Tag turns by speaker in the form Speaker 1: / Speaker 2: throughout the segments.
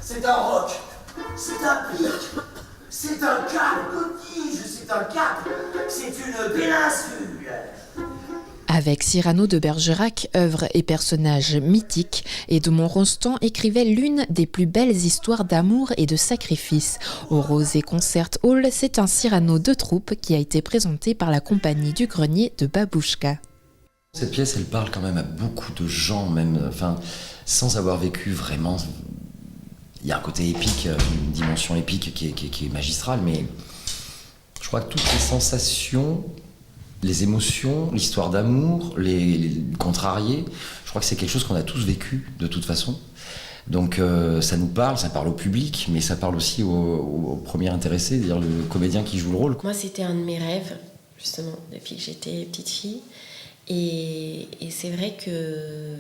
Speaker 1: c'est un roc, c'est un pic, c'est un cap cottige, c'est un cap, c'est une péninsule.
Speaker 2: Avec Cyrano de Bergerac, œuvre et personnage mythique, Edmond Rostand écrivait l'une des plus belles histoires d'amour et de sacrifice. Au Rosé Concert Hall, c'est un Cyrano de troupe qui a été présenté par la compagnie du Grenier de Babouchka.
Speaker 3: Cette pièce, elle parle quand même à beaucoup de gens, même, sans avoir vécu vraiment. Il y a un côté épique, une dimension épique qui est magistrale, mais je crois que toutes les sensations, les émotions, l'histoire d'amour, les contrariés, je crois que c'est quelque chose qu'on a tous vécu de toute façon. Donc ça nous parle, ça parle au public, mais ça parle aussi au premier intéressé, c'est-à-dire le comédien qui joue le rôle.
Speaker 4: Moi, c'était un de mes rêves, justement, depuis que j'étais petite fille. Et c'est vrai que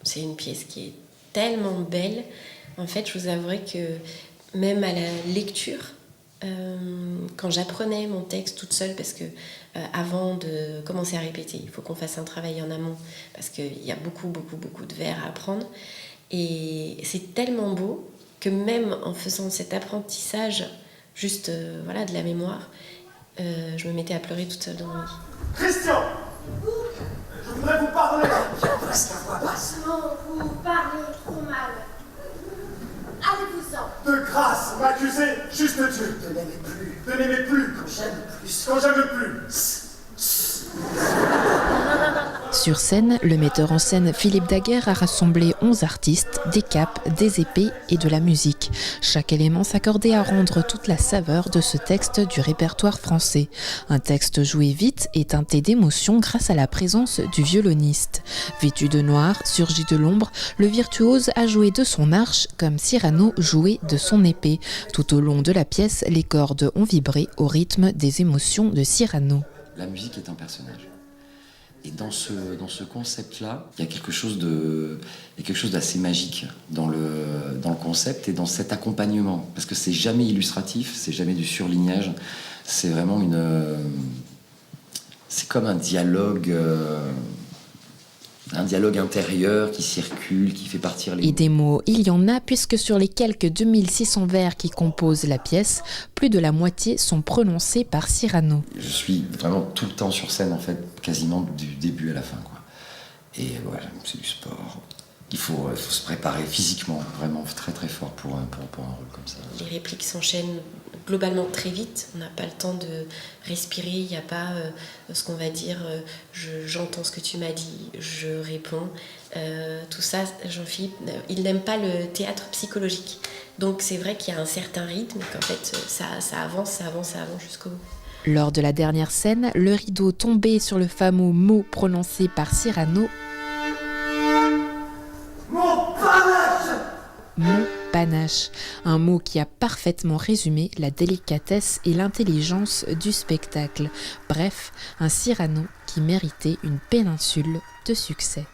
Speaker 4: c'est une pièce qui est tellement belle. En fait, je vous avouerai que même à la lecture, quand j'apprenais mon texte toute seule, parce que avant de commencer à répéter, il faut qu'on fasse un travail en amont, parce qu'il y a beaucoup de vers à apprendre. Et c'est tellement beau que même en faisant cet apprentissage, juste de la mémoire, je me mettais à pleurer toute seule dans mon lit.
Speaker 1: Christian, je voudrais vous parler. Parce qu'à voix basse.
Speaker 5: Non, vous parlez trop mal. Allez-vous-en.
Speaker 1: De grâce, m'accuser, juste Dieu. De n'aimer plus. De n'aimer plus. Quand j'aime plus. Quand j'aime plus.
Speaker 2: Sur scène, le metteur en scène Philippe Daguerre a rassemblé 11 artistes, des capes, des épées et de la musique. Chaque élément s'accordait à rendre toute la saveur de ce texte du répertoire français. Un texte joué vite et teinté d'émotion grâce à la présence du violoniste. Vêtu de noir, surgi de l'ombre, le virtuose a joué de son arche comme Cyrano jouait de son épée. Tout au long de la pièce, les cordes ont vibré au rythme des émotions de Cyrano.
Speaker 3: La musique est un personnage. Et dans ce concept-là, il y a quelque chose d'assez magique dans le concept et dans cet accompagnement. Parce que c'est jamais illustratif, c'est jamais du surlignage. C'est vraiment c'est comme un dialogue intérieur qui circule, qui fait partir les mots.
Speaker 2: Et des mots, il y en a, puisque sur les quelques 2600 vers qui composent la pièce, plus de la moitié sont prononcés par Cyrano.
Speaker 3: Je suis vraiment tout le temps sur scène, en fait, quasiment du début à la fin, quoi. Et voilà, c'est du sport. Il faut se préparer physiquement, vraiment très très fort pour un rôle comme ça.
Speaker 4: Les répliques s'enchaînent globalement très vite. On n'a pas le temps de respirer. Il n'y a pas ce qu'on va dire j'entends ce que tu m'as dit, je réponds. Tout ça, Jean-Philippe, il n'aime pas le théâtre psychologique. Donc c'est vrai qu'il y a un certain rythme et qu'en fait ça avance jusqu'au bout.
Speaker 2: Lors de la dernière scène, le rideau tombait sur le fameux mot prononcé par Cyrano.
Speaker 1: Mon panache.
Speaker 2: Mon panache, un mot qui a parfaitement résumé la délicatesse et l'intelligence du spectacle. Bref, un Cyrano qui méritait une péninsule de succès.